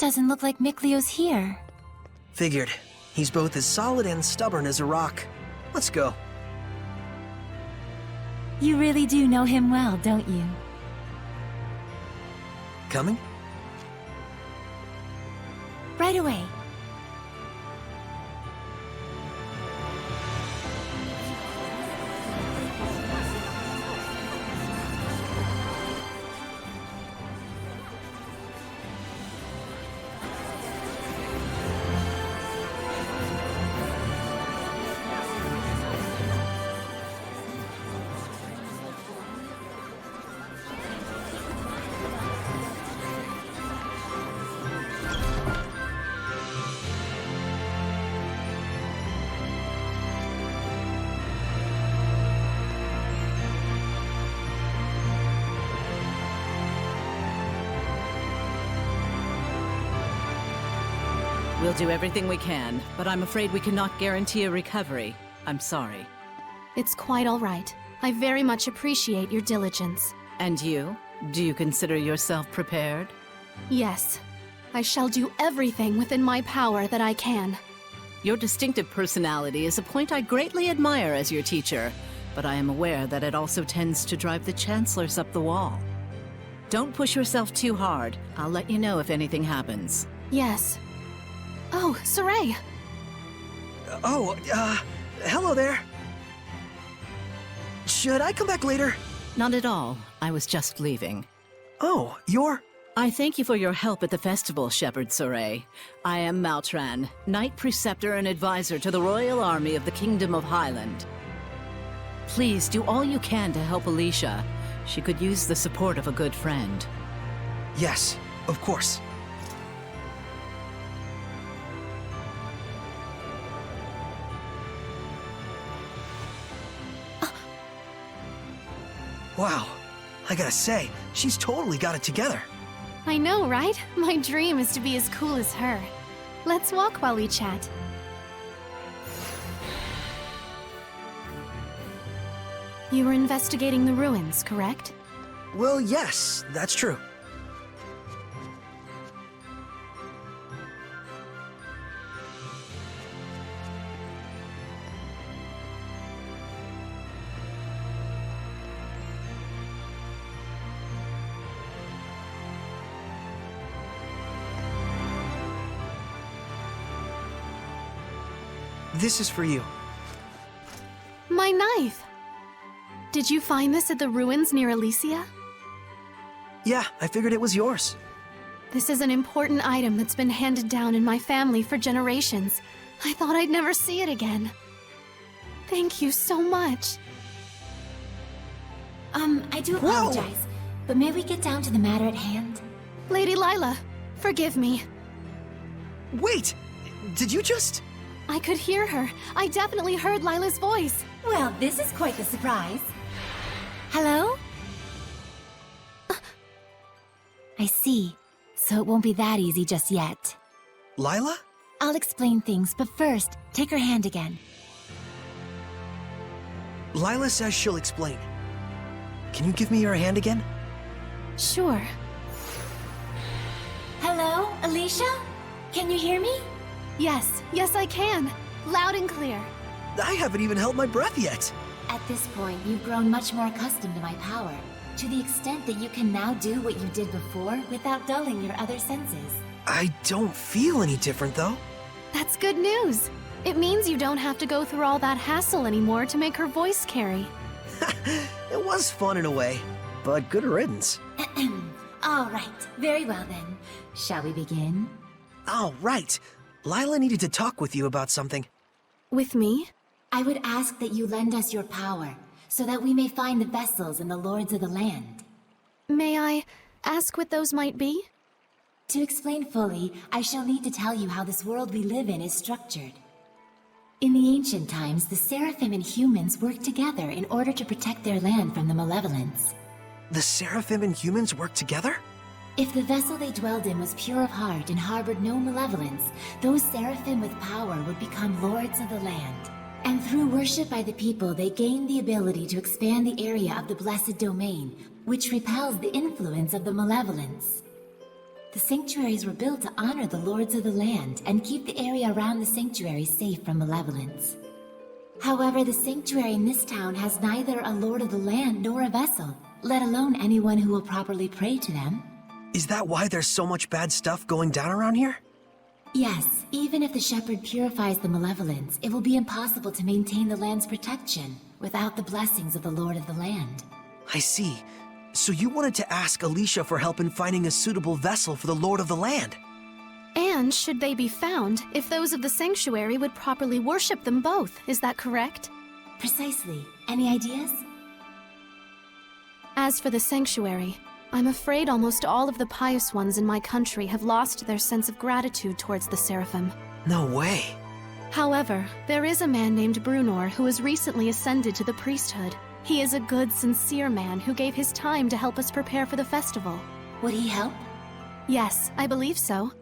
Doesn't look like Miklio's here. Figured. He's both as solid and stubborn as a rock. Let's go. You really do know him well, don't you? Coming? Right away. We'll do everything we can, but I'm afraid we cannot guarantee a recovery. I'm sorry. It's quite all right. I very much appreciate your diligence. And you? Do you consider yourself prepared? Yes. I shall do everything within my power that I can. Your distinctive personality is a point I greatly admire as your teacher, but I am aware that it also tends to drive the chancellors up the wall. Don't push yourself too hard. I'll let you know if anything happens. Yes. Oh, Sieffre! Hello there. Should I come back later? Not at all. I was just leaving. Oh, you're... I thank you for your help at the festival, Shepherd Sieffre. I am Maltran, Knight Preceptor and Advisor to the Royal Army of the Kingdom of Highland. Please do all you can to help Alicia. She could use the support of a good friend. Yes, of course. Wow, I gotta say, she's totally got it together. I know, right? My dream is to be as cool as her. Let's walk while we chat. You were investigating the ruins, correct? Well, yes, that's true. This is for you. My knife! Did you find this at the ruins near Alicia? Yeah, I figured it was yours. This is an important item that's been handed down in my family for generations. I thought I'd never see it again. Thank you so much. I do apologize, but may we get down to the matter at hand? Lady Lila, forgive me. Wait! Did you just... I could hear her. I definitely heard Lila's voice. Well, this is quite the surprise. Hello? I see. So it won't be that easy just yet. Lila? I'll explain things, but first, take her hand again. Lila says she'll explain. Can you give me your hand again? Sure. Hello, Alicia? Can you hear me? Yes, yes I can. Loud and clear. I haven't even held my breath yet. At this point, you've grown much more accustomed to my power, to the extent that you can now do what you did before without dulling your other senses. I don't feel any different, though. That's good news. It means you don't have to go through all that hassle anymore to make her voice carry. It was fun in a way, but good riddance. All right, very well then. Shall we begin? All right. Lila needed to talk with you about something. With me? I would ask that you lend us your power, so that we may find the vessels and the lords of the land. May I ask what those might be? To explain fully, I shall need to tell you how this world we live in is structured. In the ancient times, the Seraphim and humans worked together in order to protect their land from the malevolence. The Seraphim and humans work together? If the vessel they dwelled in was pure of heart and harbored no malevolence, those Seraphim with power would become lords of the land. And through worship by the people, they gained the ability to expand the area of the Blessed Domain, which repels the influence of the malevolence. The sanctuaries were built to honor the lords of the land and keep the area around the sanctuary safe from malevolence. However, the sanctuary in this town has neither a lord of the land nor a vessel, let alone anyone who will properly pray to them. Is that why there's so much bad stuff going down around here? Yes, even if the shepherd purifies the malevolence, it will be impossible to maintain the land's protection without the blessings of the lord of the land. I see. So you wanted to ask Alicia for help in finding a suitable vessel for the lord of the land? And should they be found, if those of the sanctuary would properly worship them both, is that correct? Precisely. Any ideas? As for the sanctuary, I'm afraid almost all of the pious ones in my country have lost their sense of gratitude towards the Seraphim. No way. However, there is a man named Brunor who has recently ascended to the priesthood. He is a good, sincere man who gave his time to help us prepare for the festival. Would he help? Yes, I believe so.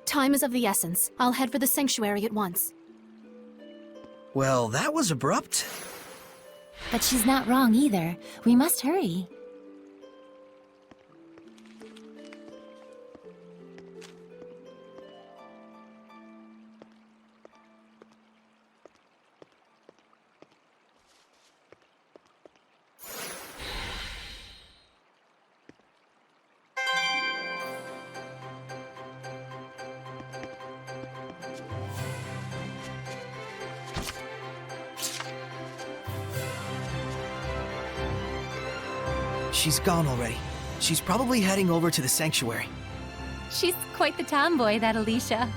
Time is of the essence. I'll head for the sanctuary at once. Well, that was abrupt. But she's not wrong either. We must hurry. She's gone already. She's probably heading over to the sanctuary. She's quite the tomboy, that Alicia.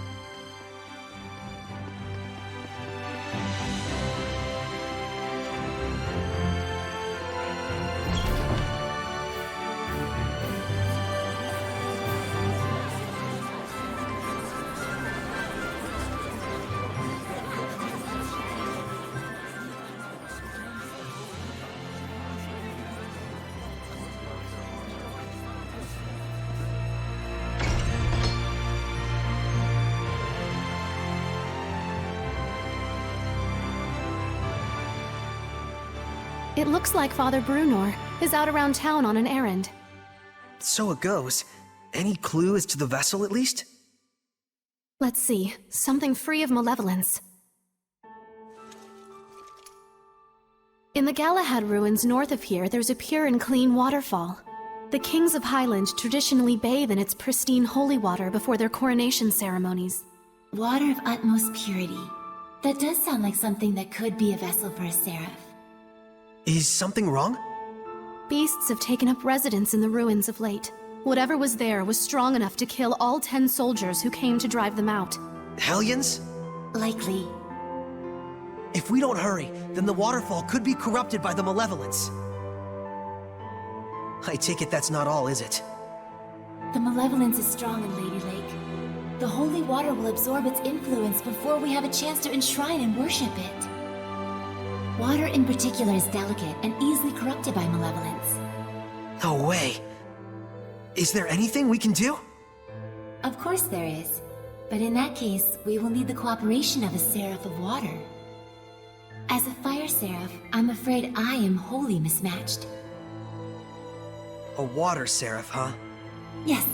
It looks like Father Brunor is out around town on an errand. So it goes. Any clue as to the vessel, at least? Let's see, something free of malevolence. In the Galahad Ruins north of here, there's a pure and clean waterfall. The kings of Highland traditionally bathe in its pristine holy water before their coronation ceremonies. Water of utmost purity. That does sound like something that could be a vessel for a seraph. Is something wrong? Beasts have taken up residence in the ruins of late. Whatever was there was strong enough to kill all 10 soldiers who came to drive them out. Hellions? Likely. If we don't hurry, then the waterfall could be corrupted by the malevolence. I take it that's not all, is it? The malevolence is strong in Ladylake. The holy water will absorb its influence before we have a chance to enshrine and worship it. Water in particular is delicate and easily corrupted by malevolence. No way. Is there anything we can do? Of course there is. But in that case, we will need the cooperation of a seraph of water. As a fire seraph, I'm afraid I am wholly mismatched. A water seraph, huh? Yes.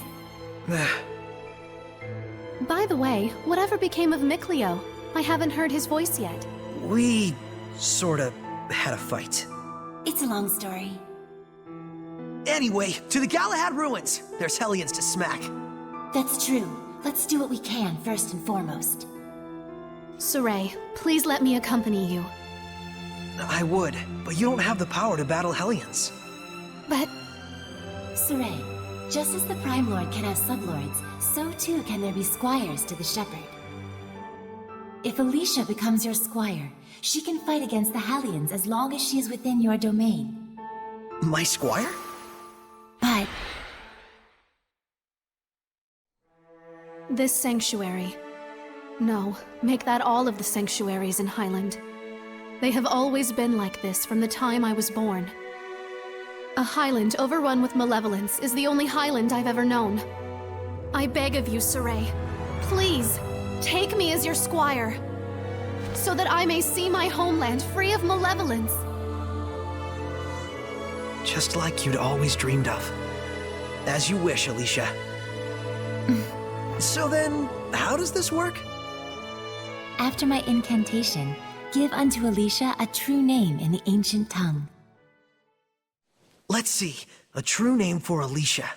By the way, whatever became of Mikleo? I haven't heard his voice yet. We sorta had a fight. It's a long story. Anyway, to the Galahad Ruins! There's hellions to smack. That's true. Let's do what we can first and foremost. Sieffre, please let me accompany you. I would, but you don't have the power to battle hellions. But Sieffre, just as the Prime Lord can have sublords, so too can there be squires to the Shepherd. If Alicia becomes your squire, she can fight against the Hellions as long as she is within your domain. My squire? But this sanctuary. No, make that all of the sanctuaries in Highland. They have always been like this from the time I was born. A Highland overrun with malevolence is the only Highland I've ever known. I beg of you, Sieffre, please, take me as your squire, so that I may see my homeland free of malevolence. Just like you'd always dreamed of. As you wish, Alicia. So then, how does this work? After my incantation, give unto Alicia a true name in the ancient tongue. Let's see. A true name for Alicia.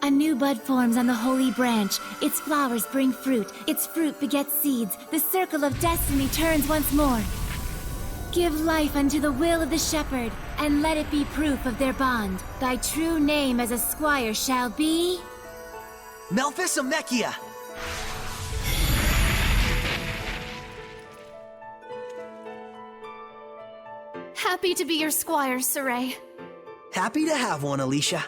A new bud forms on the holy branch. Its flowers bring fruit. Its fruit begets seeds. The circle of destiny turns once more. Give life unto the will of the shepherd, and let it be proof of their bond. Thy true name as a squire shall be... Melphisamechia! Happy to be your squire, Sieffre. Happy to have one, Alicia.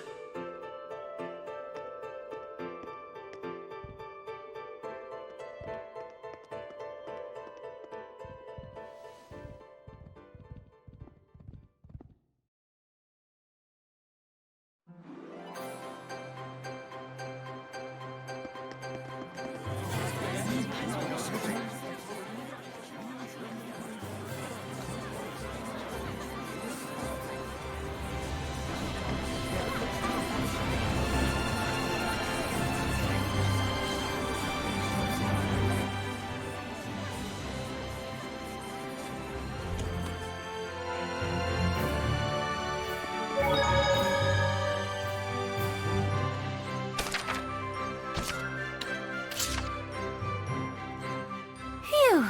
Phew.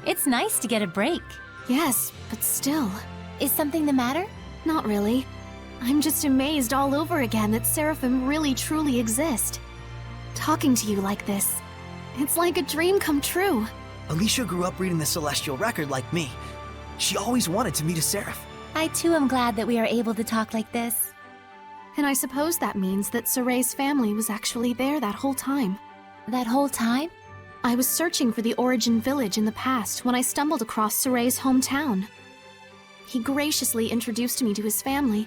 It's nice to get a break. Yes, but still. Is something the matter? Not really. I'm just amazed all over again that Seraphim really truly exist. Talking to you like this, it's like a dream come true. Alicia grew up reading the Celestial Record like me. She always wanted to meet a Seraph. I too am glad that we are able to talk like this. And I suppose that means that Sieffre's family was actually there that whole time. That whole time? I was searching for the Origin Village in the past when I stumbled across Sieffre's hometown. He graciously introduced me to his family,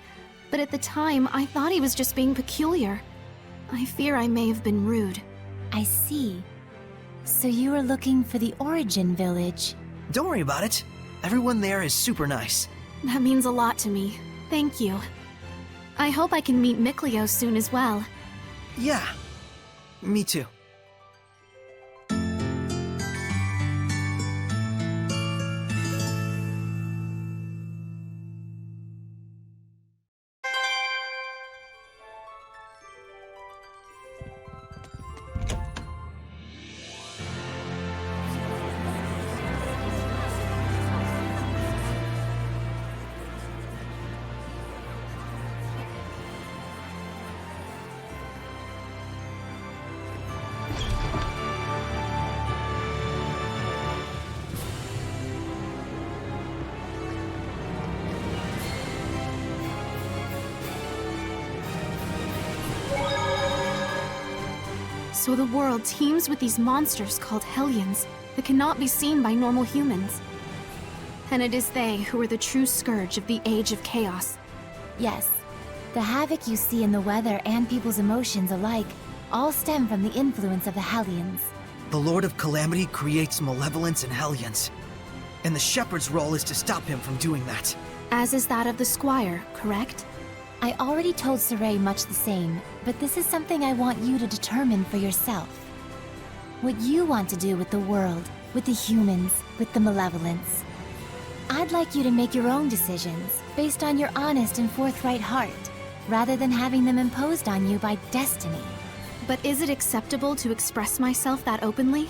but at the time I thought he was just being peculiar. I fear I may have been rude. I see. So you were looking for the Origin Village. Don't worry about it. Everyone there is super nice. That means a lot to me. Thank you. I hope I can meet Mikleo soon as well. Yeah, me too. So the world teems with these monsters called Hellions that cannot be seen by normal humans. And it is they who are the true scourge of the Age of Chaos. Yes. The havoc you see in the weather and people's emotions alike all stem from the influence of the Hellions. The Lord of Calamity creates malevolence and Hellions. And the Shepherd's role is to stop him from doing that. As is that of the Squire, correct? I already told Sieffre much the same, but this is something I want you to determine for yourself. What you want to do with the world, with the humans, with the malevolence. I'd like you to make your own decisions, based on your honest and forthright heart, rather than having them imposed on you by destiny. But is it acceptable to express myself that openly?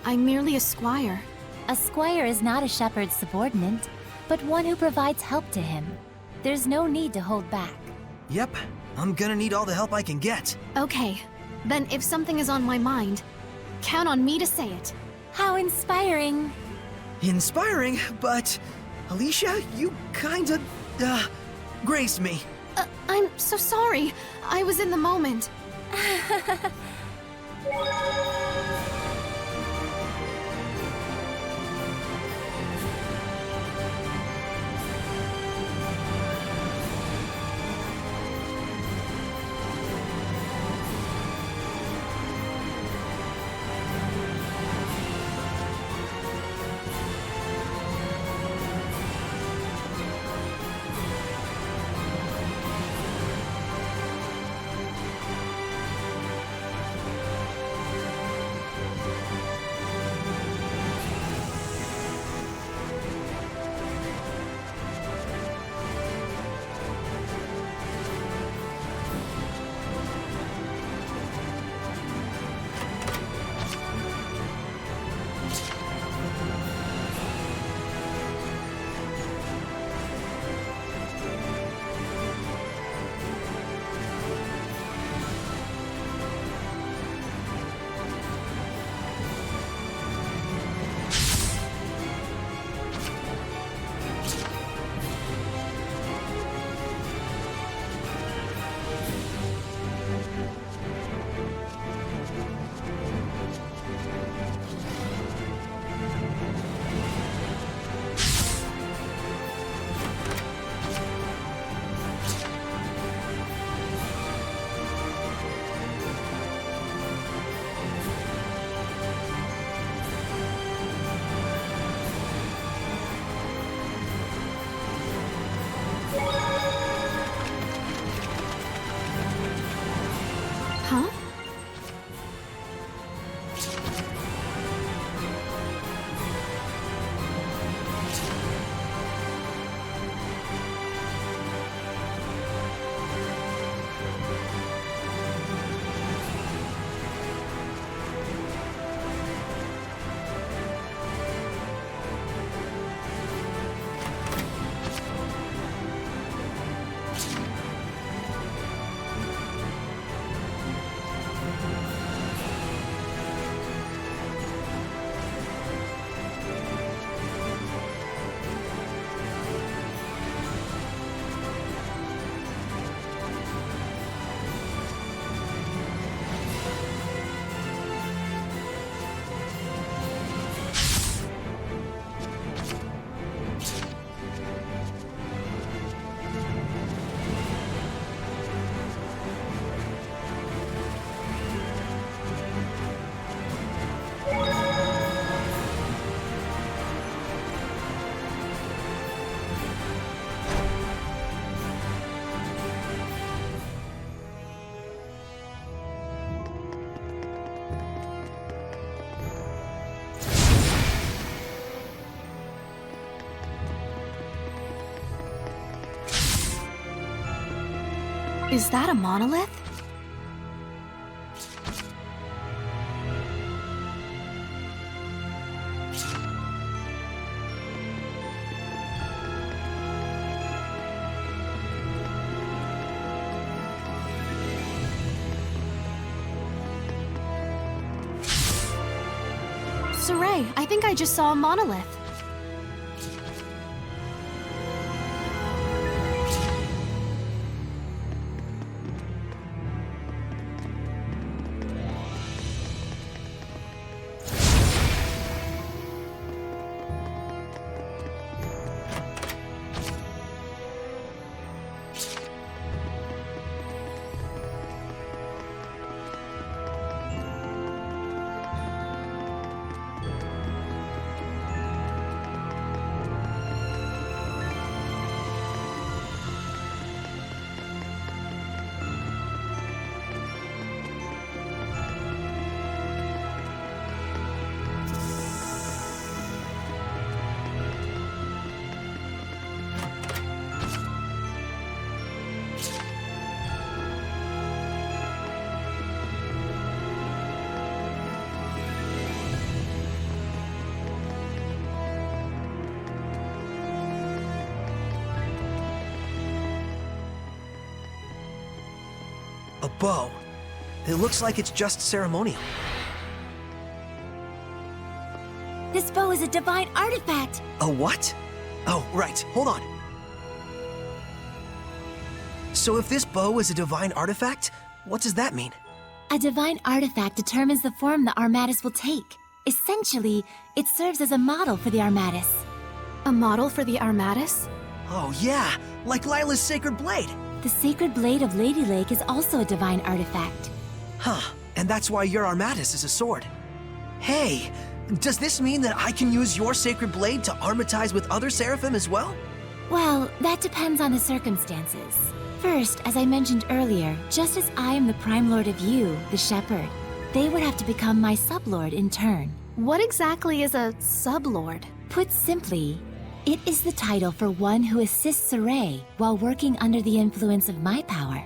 I'm merely a squire. A squire is not a shepherd's subordinate, but one who provides help to him. There's no need to hold back. Yep, I'm gonna need all the help I can get. Okay, then if something is on my mind, count on me to say it. How inspiring! Inspiring, but Alicia, you kinda, grazed me. I'm so sorry. I was in the moment. Is that a monolith? Sieffre, I think I just saw a monolith. A bow. It looks like it's just ceremonial. This bow is a divine artifact! A what? Oh, right. Hold on. So if this bow is a divine artifact, what does that mean? A divine artifact determines the form the Armatus will take. Essentially, it serves as a model for the Armatus. A model for the Armatus? Oh yeah, like Lila's sacred blade. The sacred blade of Ladylake is also a divine artifact. Huh, and that's why your Armatus is a sword. Hey, does this mean that I can use your sacred blade to armatize with other seraphim as well? Well, that depends on the circumstances. First, as I mentioned earlier, just as I am the Prime Lord of you, the Shepherd, they would have to become my sublord in turn. What exactly is a sublord? Put simply, it is the title for one who assists Sieffre while working under the influence of my power.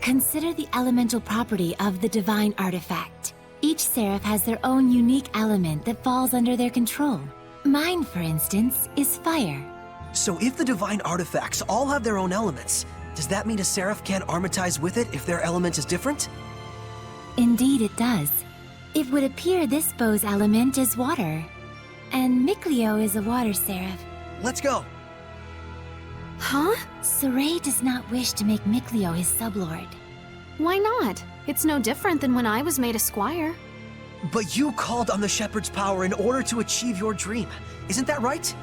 Consider the elemental property of the divine artifact. Each seraph has their own unique element that falls under their control. Mine, for instance, is fire. So if the divine artifacts all have their own elements, does that mean a seraph can't armatize with it if their element is different? Indeed it does. It would appear this bow's element is water. And Mikleo is a water seraph. Let's go. Huh? Sieffre does not wish to make Mikleo his sublord. Why not? It's no different than when I was made a squire. But you called on the Shepherd's power in order to achieve your dream. Isn't that right?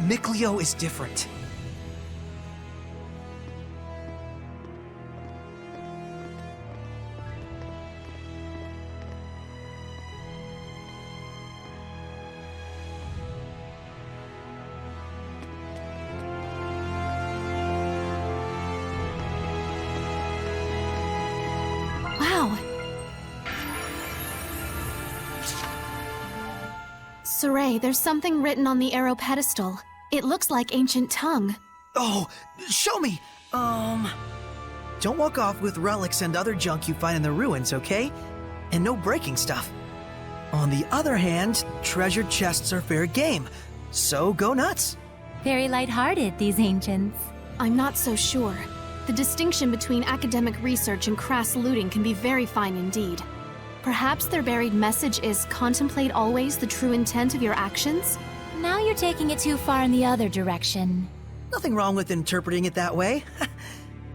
Mikleo is different. Wow. Sieffre, there's something written on the arrow pedestal. It looks like ancient tongue. Oh, show me! Don't walk off with relics and other junk you find in the ruins, okay? And no breaking stuff. On the other hand, treasure chests are fair game, so go nuts. Very lighthearted, these ancients. I'm not so sure. The distinction between academic research and crass looting can be very fine indeed. Perhaps their buried message is contemplate always the true intent of your actions? Now you're taking it too far in the other direction. Nothing wrong with interpreting it that way.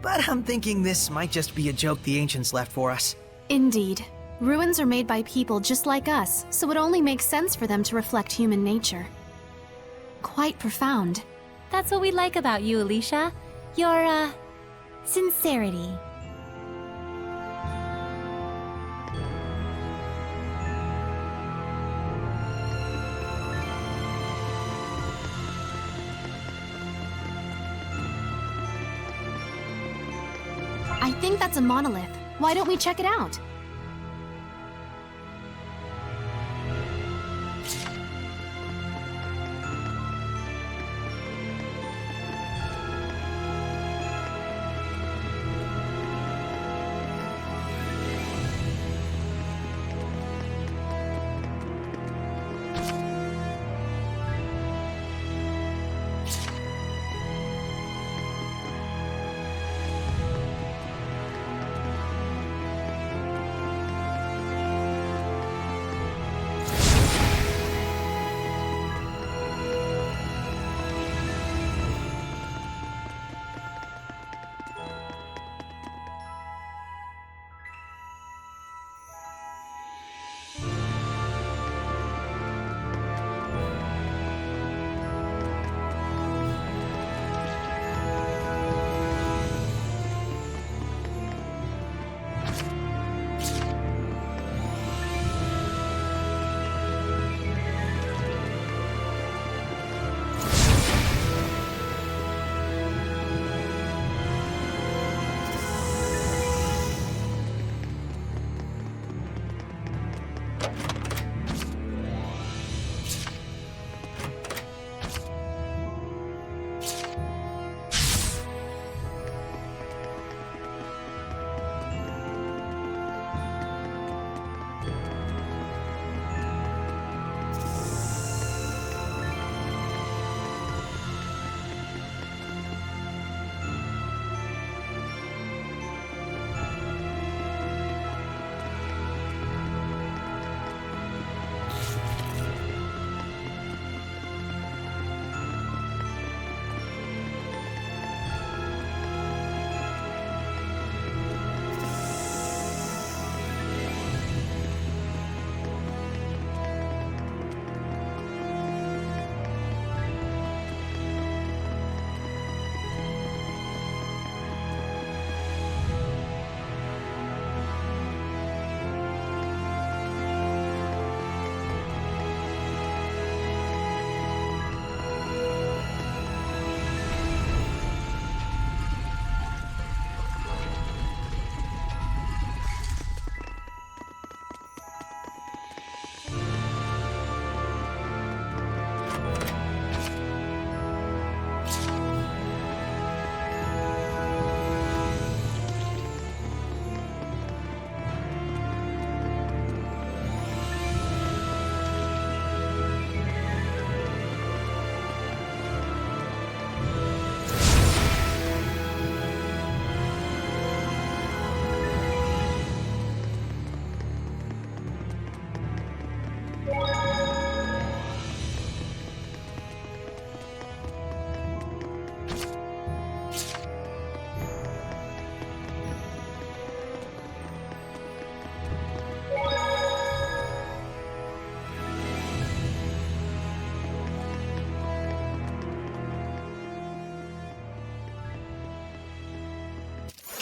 But I'm thinking this might just be a joke the ancients left for us. Indeed. Ruins are made by people just like us, so it only makes sense for them to reflect human nature. Quite profound. That's what we like about you, Alicia. Your, sincerity. I think that's a monolith. Why don't we check it out?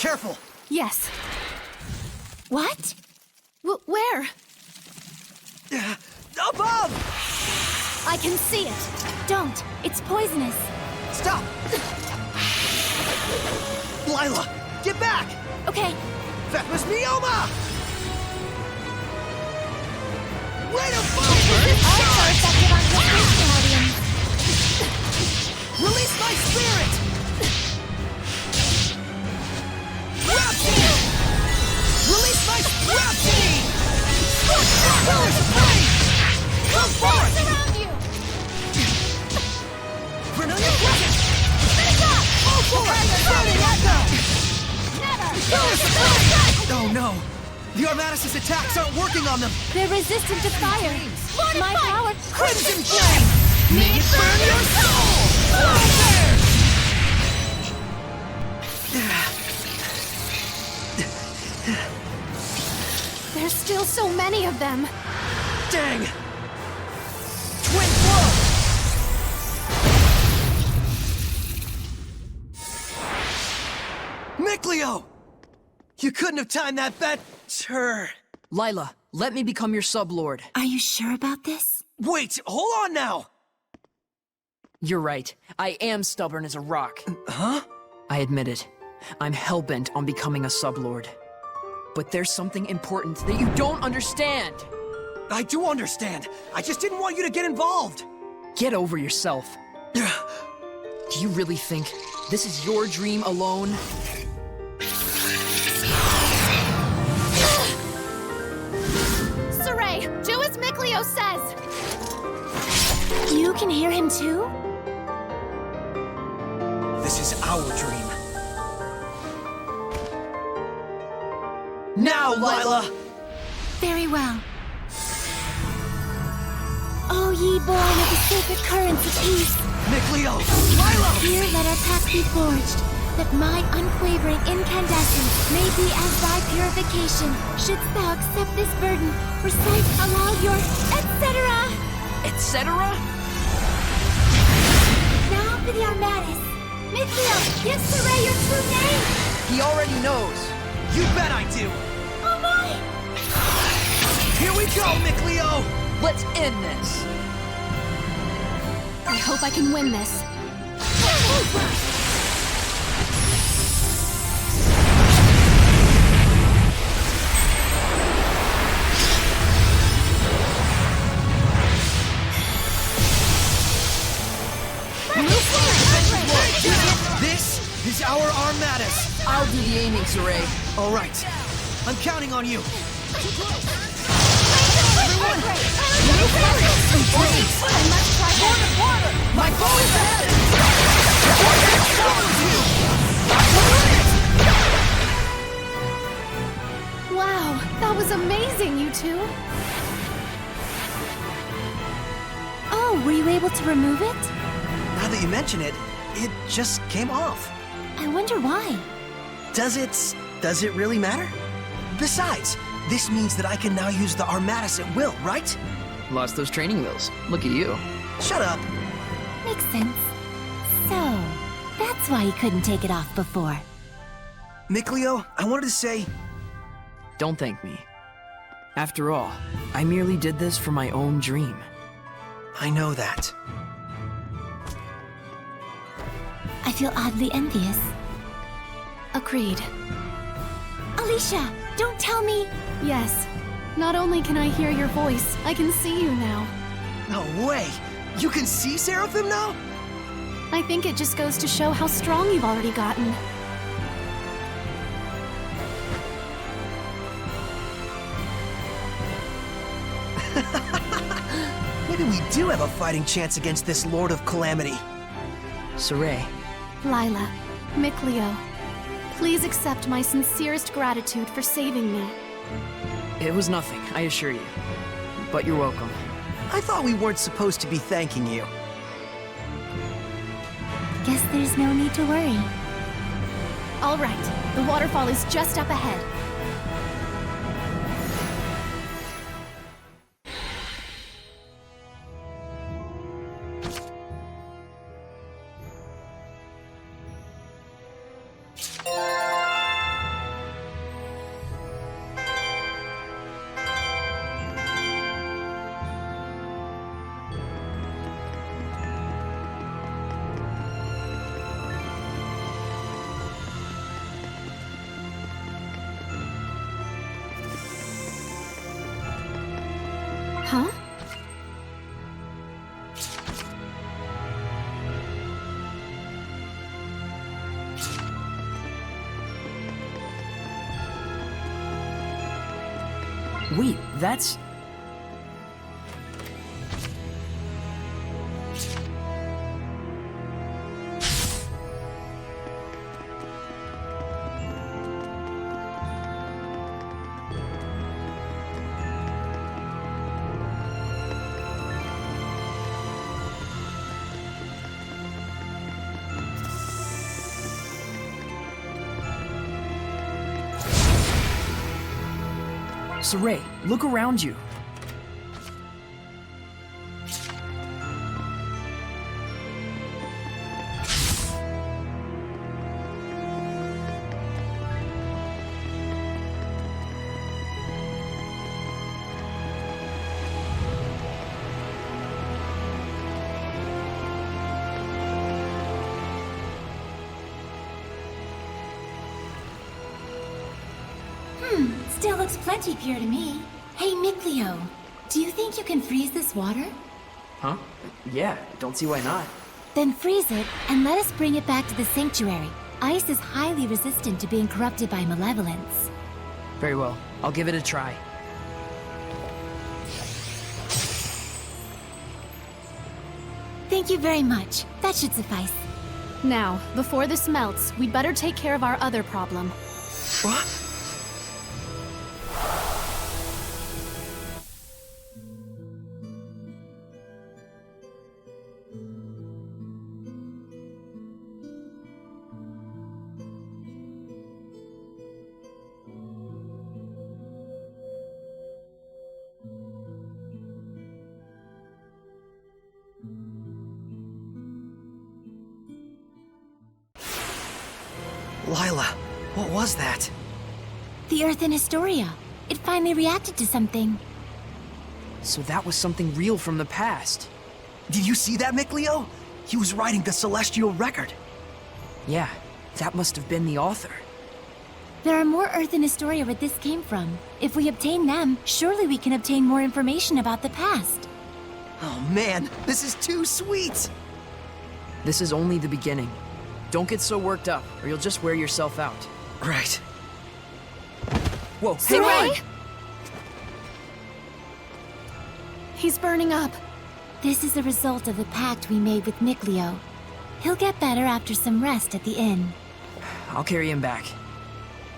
Careful! Yes. What? Where? Above! I can see it. Don't! It's poisonous! Stop! Lila, get back! Okay, That was Mioma! Way to also effective on crystal guardians. Release my spirit! Rhapsody! Release my Rhapsody! Powers of flame! Come forth! Around you! Vermilion Present! All forward! Burning Echo! Powers of flame! Oh no! The Armatus' attacks aren't working on them! They're resistant to fire. My power. Crimson Flame! May it burn your soul! There's still so many of them. Dang! Twin blow! Miclio! You couldn't have timed that better. Lila, let me become your sublord. Are you sure about this? Wait, hold on now! You're right. I am stubborn as a rock. Huh? I admit it. I'm hellbent on becoming a sublord. But there's something important that you don't understand. I do understand. I just didn't want you to get involved. Get over yourself. Do you really think this is your dream alone? Saray, do as Miclio says! You can hear him too? This is our dream. Now, Lila! Very well. O ye born of the sacred currents of peace, Miclio! Lila! here let our pact be forged, that my unquavering incandescence may be as thy purification. Shouldst thou accept this burden, recite aloud your etc. Etc.? Now for the Armatus. Miclio, give Saray your true name! He already knows. You bet I do! Oh my! Here we go, Miclio! Let's end this. I hope I can win this. This is our Armatus! I'll do the aiming, Saray. All right. I'm counting on you. My bow is ahead! Wow, that was amazing, you two. Oh, were you able to remove it? Now that you mention it, it just came off. I wonder why. Does it really matter? Besides, this means that I can now use the Armatus at will, right? Lost those training wheels. Look at you. Shut up. Makes sense. So, that's why you couldn't take it off before. Miclio, I wanted to say, Don't thank me. After all, I merely did this for my own dream. I know that. I feel oddly envious. Agreed. Alicia, don't tell me! Yes. Not only can I hear your voice, I can see you now. No way! You can see Seraphim now? I think it just goes to show how strong you've already gotten. Maybe we do have a fighting chance against this Lord of Calamity. Saray, Lila, Miclio, please accept my sincerest gratitude for saving me. it was nothing, I assure you. But you're welcome. I thought we weren't supposed to be thanking you. Guess there's no need to worry. All right, the waterfall is just up ahead. That's... Sieffre, look around you. Still looks plenty pure to me. Hey, Mikleo, do you think you can freeze this water? Huh? Yeah, don't see why not. Then freeze it, and let us bring it back to the sanctuary. Ice is highly resistant to being corrupted by malevolence. Very well. I'll give it a try. Thank you very much. That should suffice. Now, before this melts, we'd better take care of our other problem. What? Lila, what was that? The Earth in Historia. It finally reacted to something. So that was something real from the past. Did you see that, Mikleo? He was writing the Celestial Record. Yeah, that must have been the author. There are more Earth in Historia where this came from. If we obtain them, surely we can obtain more information about the past. Oh man, this is too sweet! This is only the beginning. Don't get so worked up, or you'll just wear yourself out. Right. Whoa, hang on! He's burning up. This is a result of the pact we made with Mikleo. He'll get better after some rest at the inn. I'll carry him back.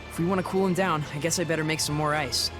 If we want to cool him down, I guess I better make some more ice.